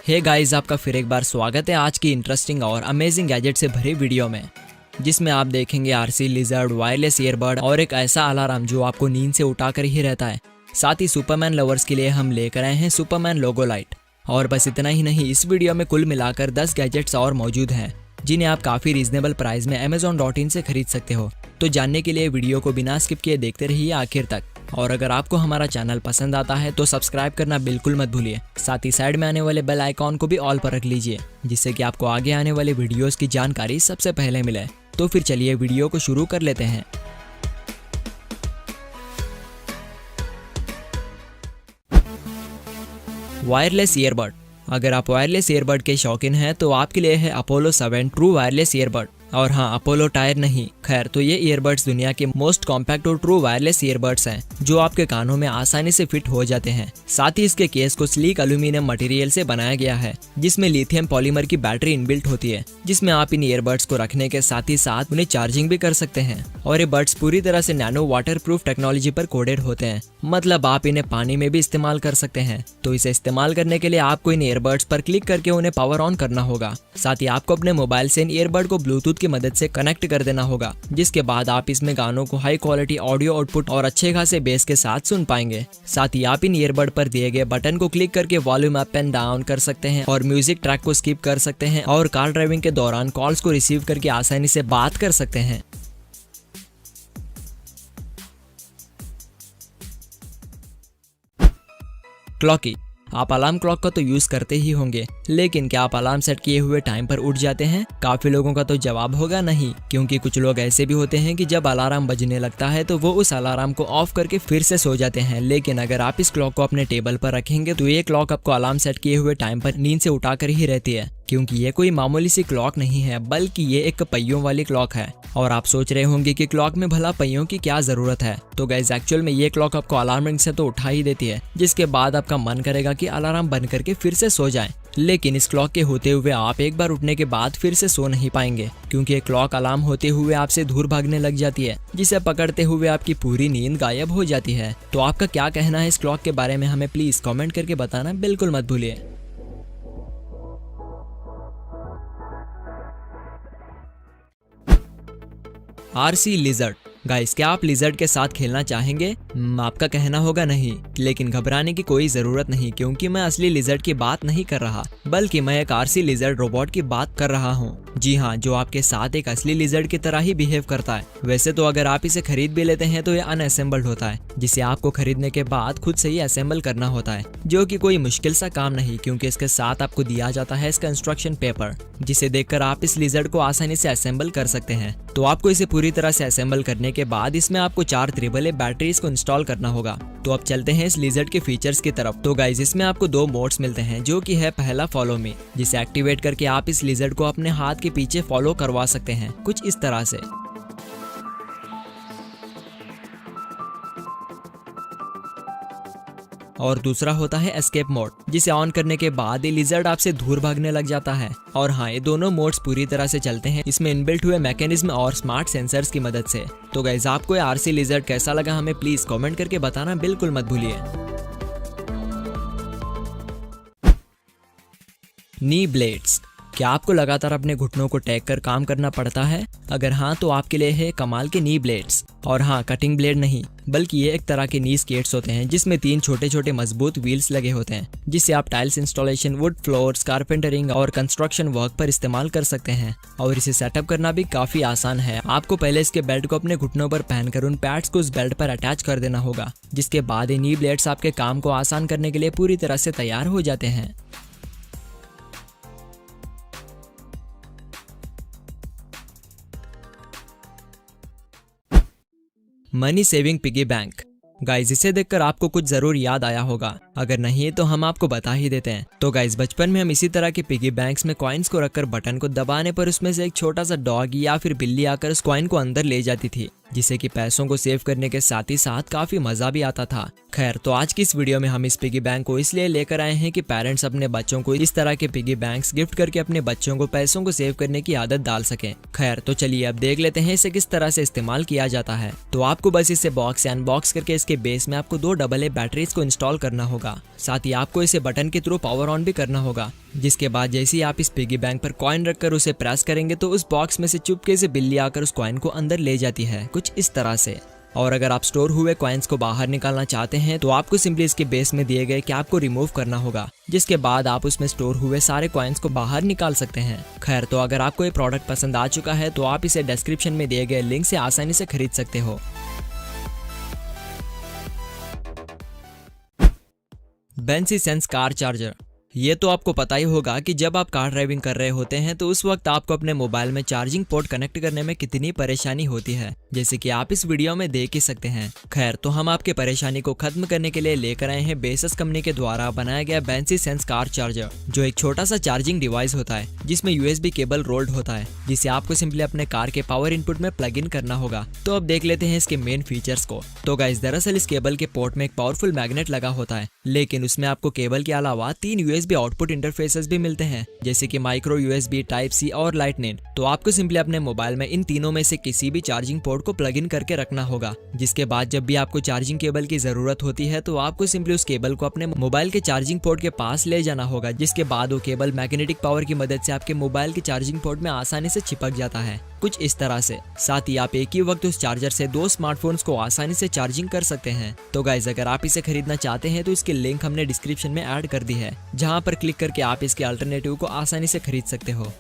Hey guys, आपका फिर एक बार स्वागत है आज की इंटरेस्टिंग और अमेजिंग गैजेट से भरी वीडियो में, जिसमें आप देखेंगे आरसी लिजर्ड वायरलेस ईयरबड और एक ऐसा अलार्म जो आपको नींद से उठाकर ही रहता है। साथ ही सुपरमैन लवर्स के लिए हम लेकर आए हैं सुपरमैन लोगो लाइट। और बस इतना ही नहीं, इस वीडियो में कुल मिलाकर 10 गैजेट्स और मौजूद हैं जिन्हें आप काफ़ी रीजनेबल प्राइस में amazon.in से खरीद सकते हो। तो जानने के लिए वीडियो को बिना स्किप किए देखते रहिए आखिर तक। और अगर आपको हमारा चैनल पसंद आता है तो सब्सक्राइब करना बिल्कुल मत भूलिए। साथ ही साइड में आने वाले बेल आइकॉन को भी ऑल पर रख लीजिए, जिससे कि आपको आगे आने वाले वीडियोस की जानकारी सबसे पहले मिले। तो फिर चलिए वीडियो को शुरू कर लेते हैं। Wireless earbud. अगर आप वायरलेस ईयरबड के शौकीन हैं तो आपके लिए है अपोलो 7 ट्रू वायरलेस ईयरबड। और हाँ, अपोलो टायर नहीं। खैर, तो ये ईयरबड्स दुनिया के मोस्ट कॉम्पैक्ट और ट्रू वायरलेस ईयरबड्स हैं जो आपके कानों में आसानी से फिट हो जाते हैं। साथ ही इसके केस को स्लीक एल्यूमिनियम मटेरियल से बनाया गया है, जिसमें लिथियम पॉलीमर की बैटरी इनबिल्ट होती है, जिसमें आप इन ईयरबड्स को रखने के साथ ही साथ उन्हें चार्जिंग भी कर सकते हैं। और ये बड्स पूरी तरह से नैनो वाटर प्रूफ टेक्नोलॉजी पर कोडेड होते हैं, मतलब आप इन्हें पानी में भी इस्तेमाल कर सकते हैं। तो इसे इस्तेमाल करने के लिए आपको इन ईयरबड्स पर क्लिक करके उन्हें पावर ऑन करना होगा। साथ ही आपको अपने मोबाइल से इन ईयरबड को ब्लूटूथ की मदद से कनेक्ट कर देना होगा, जिसके बाद आप इसमें गानों को हाई क्वालिटी ऑडियो आउटपुट और अच्छे खासे बेस के साथ सुन पाएंगे। साथ ही आप इन ईयरबड पर दिए गए बटन को क्लिक करके वॉल्यूम अप एंड डाउन कर सकते हैं और म्यूजिक ट्रैक को स्किप कर सकते हैं और कार ड्राइविंग के दौरान कॉल्स को रिसीव करके आसानी से बात कर सकते हैं। क्लॉकी। आप अलार्म क्लॉक का तो यूज करते ही होंगे, लेकिन क्या आप अलार्म सेट किए हुए टाइम पर उठ जाते हैं? काफी लोगों का तो जवाब होगा नहीं, क्योंकि कुछ लोग ऐसे भी होते हैं कि जब अलार्म बजने लगता है तो वो उस अलार्म को ऑफ करके फिर से सो जाते हैं। लेकिन अगर आप इस क्लॉक को अपने टेबल पर रखेंगे तो ये क्लॉक आपको अलार्म सेट किए हुए टाइम पर नींद से उठाकर ही रहती है, क्योंकि ये कोई मामूली सी क्लॉक नहीं है, बल्कि ये एक पहियों वाली क्लॉक है। और आप सोच रहे होंगे कि क्लॉक में भला पहियों की क्या जरूरत है? तो गाइस, एक्चुअल में ये क्लॉक आपको अलार्म रिंग से तो उठा ही देती है, जिसके बाद आपका मन करेगा कि अलार्म बंद करके फिर से सो जाएं। लेकिन इस क्लॉक के होते हुए आप एक बार उठने के बाद फिर से सो नहीं पाएंगे, क्योंकि ये क्लॉक अलार्म होते हुए आपसे दूर भागने लग जाती है, जिसे पकड़ते हुए आपकी पूरी नींद गायब हो जाती है। तो आपका क्या कहना है इस क्लॉक के बारे में? हमें प्लीज कमेंट करके बताना बिल्कुल मत भूलिए। RC lizard. गाइस, क्या आप लिजर्ड के साथ खेलना चाहेंगे? आपका कहना होगा नहीं, लेकिन घबराने की कोई जरूरत नहीं, क्योंकि मैं असली लिजर्ड की बात नहीं कर रहा, बल्कि मैं एक आरसी लिजर्ड रोबोट की बात कर रहा हूँ। जी हाँ, जो आपके साथ एक असली लिजर्ड की तरह ही बिहेव करता है। वैसे तो अगर आप इसे खरीद भी लेते हैं तो ये अनअसेंबल्ड होता है, जिसे आपको खरीदने के बाद खुद से ही असेंबल करना होता है, जो कि कोई मुश्किल सा काम नहीं, क्योंकि इसके साथ आपको दिया जाता है इसका इंस्ट्रक्शन पेपर, जिसे देखकर आप इस लिजर्ड को आसानी से असेंबल कर सकते हैं। तो आपको इसे पूरी तरह से असेंबल करने के बाद इसमें आपको 4 AAA बैटरीज को इंस्टॉल करना होगा। तो अब चलते हैं इस लिजर्ड के फीचर्स की तरफ। तो गाइस, इसमें आपको 2 मोड्स मिलते हैं, जो कि है पहला फॉलो मी, जिसे एक्टिवेट करके आप इस लिजर्ड को अपने हाथ के पीछे फॉलो करवा सकते हैं, कुछ इस तरह से। और दूसरा होता है एस्केप मोड, जिसे ऑन करने के बाद ये लिजर्ड आपसे दूर भागने लग जाता है। और हाँ, ये दोनों मोड्स पूरी तरह से चलते हैं इसमें इनबिल्ट हुए मैकेनिज्म और स्मार्ट सेंसर्स की मदद से। तो गाइस, आपको ये आरसी लिजर्ड कैसा लगा हमें प्लीज कमेंट करके बताना बिल्कुल मत भूलिए। नी ब्लेड्स। क्या आपको लगातार अपने घुटनों को टेक कर काम करना पड़ता है? अगर हाँ, तो आपके लिए है कमाल के नी ब्लेड्स। और हाँ, कटिंग ब्लेड नहीं, बल्कि ये एक तरह के नी स्केट्स होते हैं, जिसमें 3 छोटे छोटे मजबूत व्हील्स लगे होते हैं, जिससे आप tiles installation, would floors, carpentering और कंस्ट्रक्शन वर्क पर इस्तेमाल कर सकते हैं। और इसे सेटअप करना भी काफी आसान है। आपको पहले इसके बेल्ट को अपने घुटनों पर पहनकर उन पैड्स को उस बेल्ट पर अटैच कर देना होगा, जिसके बाद ये नी ब्लेड्स आपके काम को आसान करने के लिए पूरी तरह से तैयार हो जाते हैं। Money saving piggy bank. Guys, इसे देखकर आपको कुछ जरूर याद आया होगा, अगर नहीं तो हम आपको बता ही देते हैं। तो गाइज, बचपन में हम इसी तरह के पिगी बैंक्स में कॉइन्स को रखकर बटन को दबाने पर उसमें से एक छोटा सा डॉग या फिर बिल्ली आकर उस कॉइन को अंदर ले जाती थी, जिससे कि पैसों को सेव करने के साथ ही साथ काफी मजा भी आता था। खैर, तो आज की इस वीडियो में हम इस पिगी बैंक को इसलिए लेकर आए हैं कि पेरेंट्स अपने बच्चों को इस तरह के पिगी बैंक्स गिफ्ट करके अपने बच्चों को पैसों को सेव करने की आदत डाल सकें। खैर, तो चलिए अब देख लेते हैं इसे किस तरह से इस्तेमाल किया जाता है। तो आपको बस इसे बॉक्स से अनबॉक्स करके इसके बेस में आपको 2 AA बैटरीज को इंस्टॉल करना होगा। साथ ही आपको इसे बटन के थ्रू पावर ऑन भी करना होगा। जिसके बाद जैसे ही आप इस पिगी बैंक पर कॉइन रखकर उसे प्रेस करेंगे तो उस बॉक्स में से चुपके से बिल्ली आकर उस कॉइन को अंदर ले जाती है, कुछ इस तरह से। और अगर आप स्टोर हुए कॉइन्स को बाहर निकालना चाहते हैं तो आपको सिंपली इसके बेस में दिए गए कैप को रिमूव करना होगा, जिसके बाद आप उसमें स्टोर हुए सारे कॉइन्स को बाहर निकाल सकते हैं। खैर, तो अगर आपको ये प्रोडक्ट पसंद आ चुका है तो आप इसे डिस्क्रिप्शन में दिए गए लिंक से आसानी से खरीद सकते हो। बेंसी सेंस कार चार्जर। ये तो आपको पता ही होगा कि जब आप कार ड्राइविंग कर रहे होते हैं तो उस वक्त आपको अपने मोबाइल में चार्जिंग पोर्ट कनेक्ट करने में कितनी परेशानी होती है, जैसे कि आप इस वीडियो में देख ही सकते हैं। खैर, तो हम आपके परेशानी को खत्म करने के लिए लेकर आए हैं बेसस कंपनी के द्वारा बनाया गया बेंसी सेंस कार चार्जर, जो एक छोटा सा चार्जिंग डिवाइस होता है जिसमें USB केबल रोल्ड होता है, जिसे आपको सिंपली अपने कार के पावर इनपुट में प्लग इन करना होगा। तो अब देख लेते हैं इसके मेन फीचर्स को। तो गाइस, दरअसल इस केबल के पोर्ट में एक पावरफुल मैग्नेट लगा होता है, लेकिन उसमें आपको केबल के अलावा 3 USB आउटपुट इंटरफेसेस भी मिलते हैं, जैसे कि माइक्रो USB, टाइप C और लाइटनिंग। तो आपको सिंपली अपने मोबाइल में इन तीनों में से किसी भी चार्जिंग पोर्ट को प्लग इन करके रखना होगा, जिसके बाद जब भी आपको चार्जिंग केबल की जरूरत होती है तो आपको सिंपली उस केबल को अपने मोबाइल के चार्जिंग पोर्ट के पास ले जाना होगा, जिसके बाद वो केबल मैग्नेटिक पावर की मदद से आपके मोबाइल के चार्जिंग पोर्ट में आसानी से चिपक जाता है, कुछ इस तरह से। साथ ही आप एक ही वक्त उस चार्जर से 2 स्मार्टफोन्स को आसानी से चार्जिंग कर सकते हैं। तो गाइस, अगर आप इसे खरीदना चाहते हैं तो इसकी लिंक हमने डिस्क्रिप्शन में ऐड कर दी है, जहां पर क्लिक करके आप इसके अल्टरनेटिव को आसानी से खरीद सकते हो।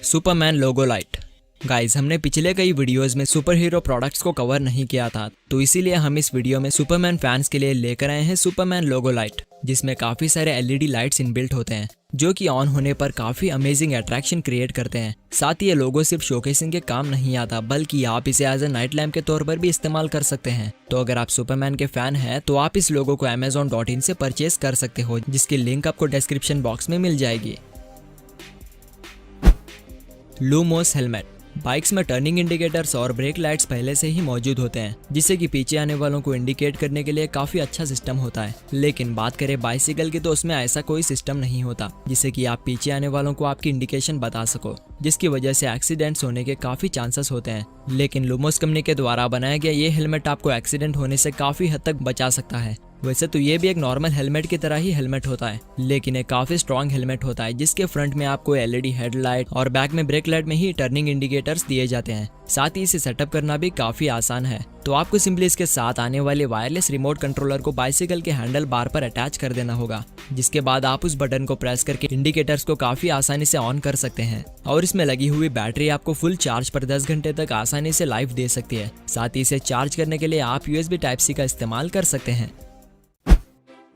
सुपरमैन लोगो लाइट। गाइस, हमने पिछले कई वीडियोस में सुपर हीरो प्रोडक्ट्स को कवर नहीं किया था, तो इसीलिए हम इस वीडियो में सुपरमैन फैंस के लिए लेकर आए हैं सुपरमैन लोगो लाइट, जिसमें काफी सारे LED लाइट्स इनबिल्ट होते हैं, जो कि ऑन होने पर काफी अमेजिंग अट्रैक्शन क्रिएट करते हैं। साथ ही ये लोगो सिर्फ शोकेसिंग के काम नहीं आता, बल्कि आप इसे एज ए नाइट लैम्प के तौर पर भी इस्तेमाल कर सकते हैं। तो अगर आप सुपरमैन के फैन हैं तो आप इस लोगो को Amazon.in से परचेज कर सकते हो, जिसकी लिंक आपको डिस्क्रिप्शन बॉक्स में मिल जाएगी। Lumos helmet. बाइक्स में टर्निंग इंडिकेटर्स और ब्रेक लाइट्स पहले से ही मौजूद होते हैं, जिससे कि पीछे आने वालों को इंडिकेट करने के लिए काफी अच्छा सिस्टम होता है। लेकिन बात करें बाइसिकल की तो उसमें ऐसा कोई सिस्टम नहीं होता, जिससे कि आप पीछे आने वालों को आपकी इंडिकेशन बता सको, जिसकी वजह से एक्सीडेंट्स होने के काफी चांसेस होते हैं। लेकिन लूमोस कंपनी के द्वारा बनाया गया ये हेलमेट आपको एक्सीडेंट होने से काफी हद तक बचा सकता है। वैसे तो ये भी एक नॉर्मल हेलमेट की तरह ही हेलमेट होता है, लेकिन एक काफी स्ट्रॉन्ग हेलमेट होता है, जिसके फ्रंट में आपको LED हेडलाइट और बैक में ब्रेक लाइट में ही टर्निंग इंडिकेटर्स दिए जाते हैं। साथ ही इसे सेटअप करना भी काफी आसान है। तो आपको सिंपली इसके साथ आने वाले वायरलेस रिमोट कंट्रोलर को बाइसिकल के हैंडल बार पर अटैच कर देना होगा, जिसके बाद आप उस बटन को प्रेस करके इंडिकेटर्स को काफी आसानी से ऑन कर सकते हैं। और इसमें लगी हुई बैटरी आपको फुल चार्ज पर 10 घंटे तक आसानी से लाइफ दे सकती है। साथ ही इसे चार्ज करने के लिए आप USB टाइप C का इस्तेमाल कर सकते हैं।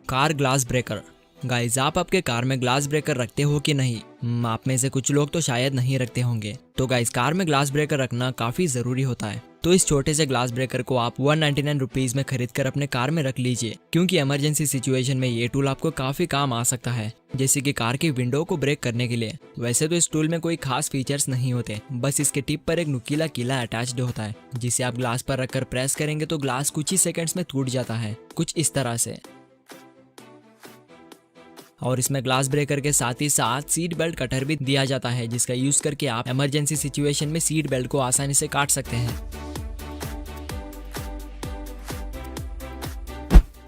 Car glass breaker. गाइस, आप आपके कार में ग्लास ब्रेकर रखते हो कि नहीं? आप में से कुछ लोग तो शायद नहीं रखते होंगे। तो गाइस, कार में ग्लास ब्रेकर रखना काफी जरूरी होता है। तो इस छोटे से ग्लास ब्रेकर को आप 199 रुपीज में खरीद कर अपने कार में रख लीजिए, क्योंकि इमरजेंसी सिचुएशन में ये टूल आपको काफी काम आ सकता है, जैसे कि कार की विंडो को ब्रेक करने के लिए। वैसे तो इस टूल में कोई खास फीचर्स नहीं होते, बस इसके टिप पर एक नुकीला कीला अटैच्ड होता है, जिसे आप ग्लास पर रखकर प्रेस करेंगे तो ग्लास कुछ ही सेकंड्स में टूट जाता है, कुछ इस तरह से। और इसमें ग्लास ब्रेकर के साथ ही साथ सीट बेल्ट कटर भी दिया जाता है, जिसका यूज करके आप इमरजेंसी सिचुएशन में सीट बेल्ट को आसानी से काट सकते हैं।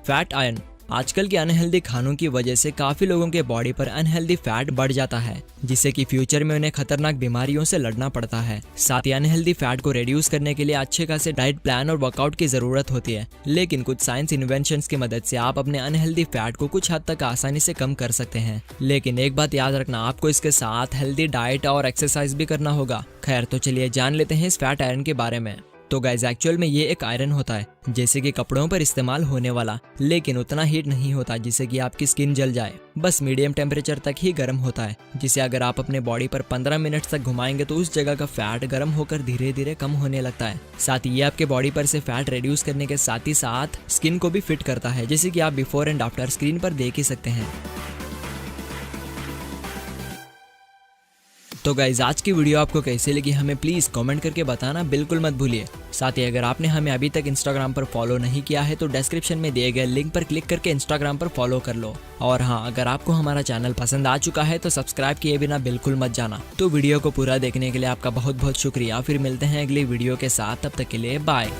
Fat iron. आजकल के अनहेल्दी खानों की वजह से काफी लोगों के बॉडी पर अनहेल्दी फैट बढ़ जाता है, जिससे कि फ्यूचर में उन्हें खतरनाक बीमारियों से लड़ना पड़ता है। साथ ही अनहेल्दी फैट को रिड्यूस करने के लिए अच्छे खासे डाइट प्लान और वर्कआउट की जरूरत होती है, लेकिन कुछ साइंस इन्वेंशंस की मदद से आप अपने अनहेल्दी फैट को कुछ हद तक आसानी से कम कर सकते हैं। लेकिन एक बात याद रखना, आपको इसके साथ हेल्दी डाइट और एक्सरसाइज भी करना होगा। खैर, तो चलिए जान लेते हैं इस फैट आयरन के बारे में। तो गाइस, एक्चुअल में ये एक आयरन होता है, जैसे कि कपड़ों पर इस्तेमाल होने वाला, लेकिन उतना हीट नहीं होता जिससे कि आपकी स्किन जल जाए। बस मीडियम टेम्परेचर तक ही गर्म होता है, जिसे अगर आप अपने बॉडी पर 15 मिनट तक घुमाएंगे तो उस जगह का फैट गर्म होकर धीरे धीरे कम होने लगता है। साथ ही ये आपके बॉडी पर से फैट रिड्यूस करने के साथ ही साथ स्किन को भी फिट करता है, जैसे कि आप बिफोर एंड आफ्टर स्क्रीन पर देख ही सकते हैं। तो गाइज, आज की वीडियो आपको कैसी लगी हमें प्लीज कमेंट करके बताना बिल्कुल मत भूलिए। साथ ही अगर आपने हमें अभी तक इंस्टाग्राम पर फॉलो नहीं किया है तो डिस्क्रिप्शन में दिए गए लिंक पर क्लिक करके इंस्टाग्राम पर फॉलो कर लो। और हाँ, अगर आपको हमारा चैनल पसंद आ चुका है तो सब्सक्राइब किए बिना बिल्कुल मत जाना। तो वीडियो को पूरा देखने के लिए आपका बहुत बहुत शुक्रिया। फिर मिलते हैं अगली वीडियो के साथ, तब तक के लिए बाय।